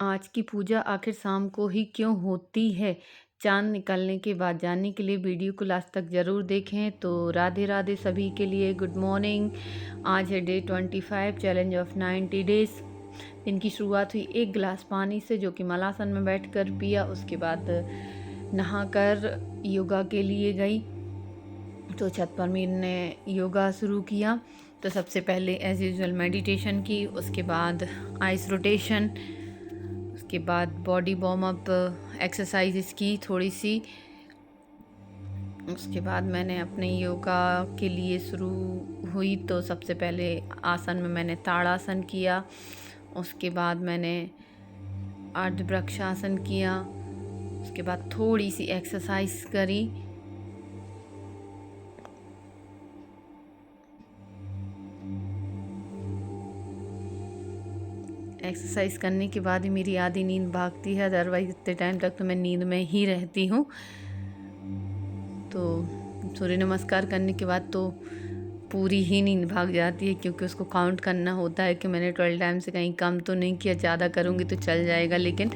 आज की पूजा आखिर शाम को ही क्यों होती है? चाँद निकलने के बाद जानने के लिए वीडियो को लास्ट तक ज़रूर देखें। तो राधे राधे सभी के लिए गुड मॉर्निंग। आज है डे 25 चैलेंज ऑफ 90 डेज़। दिन की शुरुआत हुई एक गिलास पानी से जो कि मलासन में बैठकर पिया। उसके बाद नहाकर योगा के लिए गई तो छत पर मैंने योगा शुरू किया। तो सबसे पहले एज़ यूजुअल मेडिटेशन की, उसके बाद आइस रोटेशन, उसके बाद बॉडी वार्म अप एक्सरसाइजेस की थोड़ी सी। उसके बाद मैंने अपने योगा के लिए शुरू हुई तो सबसे पहले आसन में मैंने ताड़ासन किया। उसके बाद मैंने अर्धवृक्षासन किया। उसके बाद थोड़ी सी एक्सरसाइज करी। एक्सरसाइज करने के बाद ही मेरी आधी नींद भागती है, अदरवाइज इतने टाइम तक तो मैं नींद में ही रहती हूँ। तो सूर्य नमस्कार करने के बाद तो पूरी ही नींद भाग जाती है, क्योंकि उसको काउंट करना होता है कि मैंने 12 टाइम से कहीं कम तो नहीं किया। ज़्यादा करूँगी तो चल जाएगा, लेकिन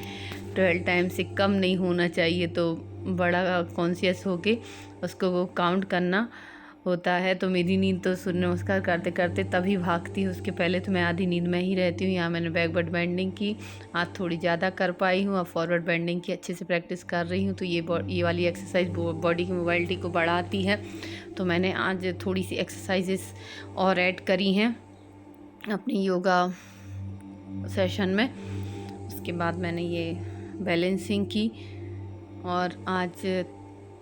12 टाइम से कम नहीं होना चाहिए। तो बड़ा कॉन्शियस होके उसको वो काउंट करना होता है। तो मेरी नींद तो सूर्य नमस्कार करते करते तभी भागती है। उसके पहले तो मैं आधी नींद में ही रहती हूँ। यहाँ मैंने बैकवर्ड बेंडिंग की, आज थोड़ी ज़्यादा कर पाई हूँ। अब फॉरवर्ड बेंडिंग की अच्छे से प्रैक्टिस कर रही हूँ। तो ये वाली एक्सरसाइज बॉडी की मोबिलिटी को बढ़ाती है। तो मैंने आज थोड़ी सी एक्सरसाइजेस और ऐड करी हैं अपनी योगा सेशन में। उसके बाद मैंने ये बैलेंसिंग की। और आज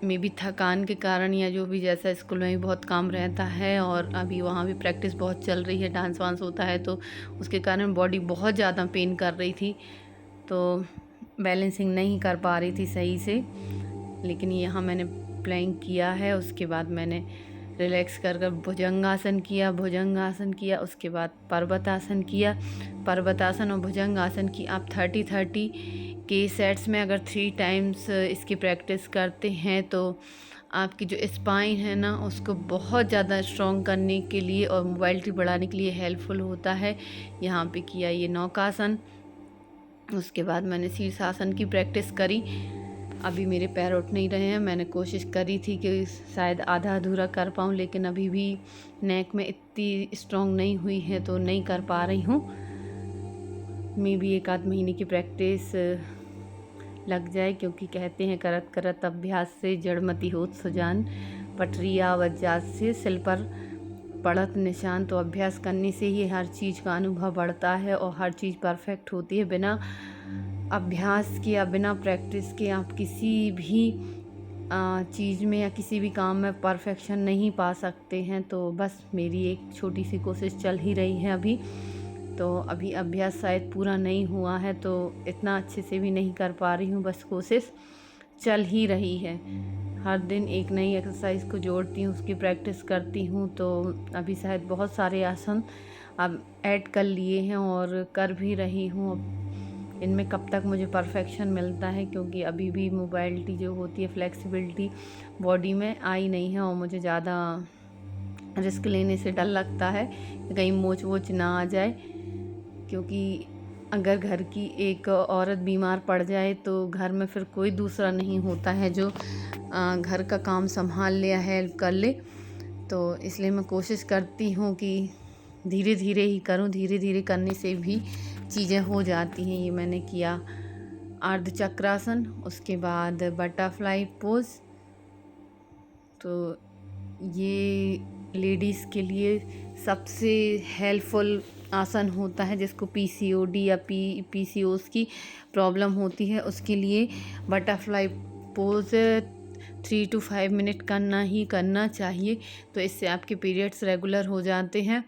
मे भी थकान के कारण या जो भी, जैसा स्कूल में भी बहुत काम रहता है और अभी वहाँ भी प्रैक्टिस बहुत चल रही है, डांस वांस होता है, तो उसके कारण बॉडी बहुत ज़्यादा पेन कर रही थी। तो बैलेंसिंग नहीं कर पा रही थी सही से, लेकिन यहाँ मैंने प्लैंक किया है। उसके बाद मैंने रिलैक्स कर कर भुजंगासन किया। उसके बाद पर्वतासन किया। पर्वतासन और भुजंगासन की आप 30-30 के सेट्स में अगर 3 टाइम्स इसकी प्रैक्टिस करते हैं तो आपकी जो स्पाइन है ना, उसको बहुत ज़्यादा स्ट्रॉन्ग करने के लिए और मोबिलिटी बढ़ाने के लिए हेल्पफुल होता है। यहाँ पे किया ये नौकासन। उसके बाद मैंने शीर्षासन की प्रैक्टिस करी। अभी मेरे पैर उठ नहीं रहे हैं। मैंने कोशिश करी थी कि शायद आधा अधूरा कर पाऊँ, लेकिन अभी भी नेक में इतनी स्ट्रॉन्ग नहीं हुई है तो नहीं कर पा रही हूँ। मे भी 1 आध महीने की प्रैक्टिस लग जाए, क्योंकि कहते हैं करत करत अभ्यास से जड़मति होत सुजान, पटरिया वज्जात से सिल पर पड़त निशान। तो अभ्यास करने से ही हर चीज़ का अनुभव बढ़ता है और हर चीज़ परफेक्ट होती है। बिना अभ्यास के या बिना प्रैक्टिस के आप किसी भी चीज़ में या किसी भी काम में परफेक्शन नहीं पा सकते हैं। तो बस मेरी एक छोटी सी कोशिश चल ही रही है अभी। तो अभी अभ्यास शायद पूरा नहीं हुआ है, तो इतना अच्छे से भी नहीं कर पा रही हूँ, बस कोशिश चल ही रही है। हर दिन एक नई एक्सरसाइज को जोड़ती हूँ, उसकी प्रैक्टिस करती हूँ। तो अभी शायद बहुत सारे आसन अब ऐड कर लिए हैं और कर भी रही हूँ। इनमें कब तक मुझे परफेक्शन मिलता है, क्योंकि अभी भी मोबिलिटी जो होती है, फ्लेक्सिबिलिटी बॉडी में आई नहीं है और मुझे ज़्यादा रिस्क लेने से डर लगता है कि कहीं मोच वोच ना आ जाए। क्योंकि अगर घर की एक औरत बीमार पड़ जाए तो घर में फिर कोई दूसरा नहीं होता है जो घर का काम संभाल ले या हेल्प कर ले। तो इसलिए मैं कोशिश करती हूँ कि धीरे धीरे ही करूँ। धीरे धीरे करने से भी चीज़ें हो जाती हैं। ये मैंने किया अर्धचक्रासन, उसके बाद बटरफ्लाई पोज। तो ये लेडीज़ के लिए सबसे हेल्पफुल आसन होता है। जिसको पीसीओडी या पीसीओएस की प्रॉब्लम होती है, उसके लिए बटरफ्लाई पोज 3 to 5 मिनट करना ही करना चाहिए। तो इससे आपके पीरियड्स रेगुलर हो जाते हैं।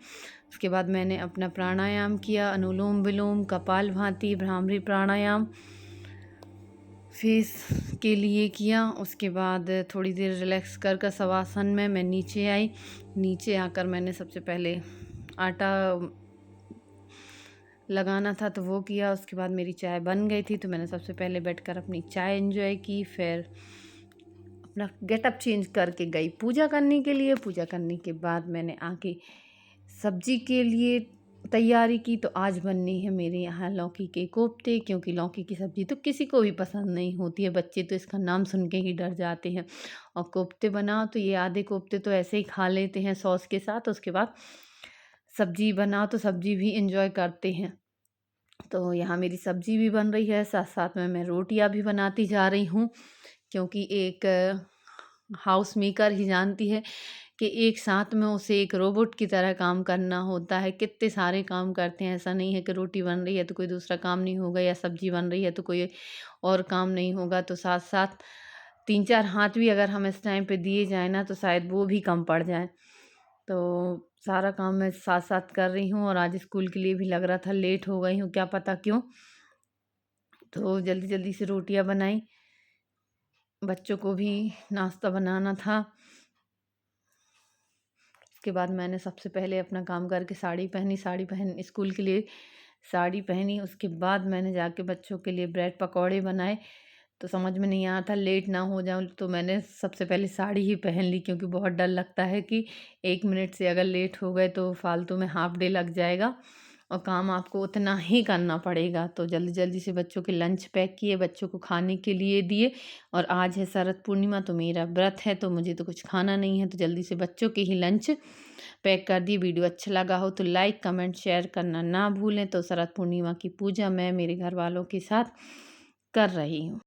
उसके बाद मैंने अपना प्राणायाम किया, अनुलोम विलोम, कपालभाति, भ्रामरी प्राणायाम फेस के लिए किया। उसके बाद थोड़ी देर रिलैक्स कर शवासन में मैं नीचे आई। नीचे आकर मैंने सबसे पहले आटा लगाना था तो वो किया। उसके बाद मेरी चाय बन गई थी तो मैंने सबसे पहले बैठकर अपनी चाय एंजॉय की। फिर अपना गेटअप चेंज करके गई पूजा करने के लिए। पूजा करने के बाद मैंने आके सब्जी के लिए तैयारी की तो आज बननी है मेरे यहाँ लौकी के कोफ्ते, क्योंकि लौकी की सब्ज़ी तो किसी को भी पसंद नहीं होती है, बच्चे तो इसका नाम सुन के ही डर जाते हैं। और कोफ्ते बनाओ तो ये आधे कोफ्ते तो ऐसे ही खा लेते हैं सॉस के साथ, उसके बाद सब्ज़ी बनाओ तो सब्ज़ी भी एंजॉय करते हैं। तो यहाँ मेरी सब्ज़ी भी बन रही है, साथ साथ में मैं रोटियाँ भी बनाती जा रही हूँ, क्योंकि एक हाउस मेकर ही जानती है कि एक साथ में उसे एक रोबोट की तरह काम करना होता है। कितने सारे काम करते हैं, ऐसा नहीं है कि रोटी बन रही है तो कोई दूसरा काम नहीं होगा, या सब्ज़ी बन रही है तो कोई और काम नहीं होगा। तो साथ-साथ 3-4 हाथ भी अगर हम इस टाइम पे दिए जाएँ ना तो शायद वो भी कम पड़ जाएँ। तो सारा काम मैं साथ-साथ कर रही हूँ, और आज स्कूल के लिए भी लग रहा था लेट हो गई हूँ, क्या पता क्यों? तो जल्दी-जल्दी से रोटियाँ बनाई, बच्चों को भी नाश्ता बनाना था। उसके बाद मैंने सबसे पहले अपना काम करके साड़ी पहनी, साड़ी पहन स्कूल के लिए साड़ी पहनी, उसके बाद मैंने जाके बच्चों के लिए ब्रेड पकौड़े बनाए। तो समझ में नहीं आया था लेट ना हो जाऊँ, तो मैंने सबसे पहले साड़ी ही पहन ली, क्योंकि बहुत डर लगता है कि 1 मिनट से अगर लेट हो गए तो फालतू में हाफ डे लग जाएगा और काम आपको उतना ही करना पड़ेगा। तो जल्दी-जल्दी से बच्चों के लंच पैक किए, बच्चों को खाने के लिए दिए, और आज है शरद पूर्णिमा तो मेरा व्रत है, तो मुझे तो कुछ खाना नहीं है, तो जल्दी से बच्चों के ही लंच पैक कर दिए। वीडियो अच्छा लगा हो तो लाइक, कमेंट, शेयर करना ना भूलें। तो शरद पूर्णिमा की पूजा मैं मेरे घर वालों के साथ कर रही हूँ।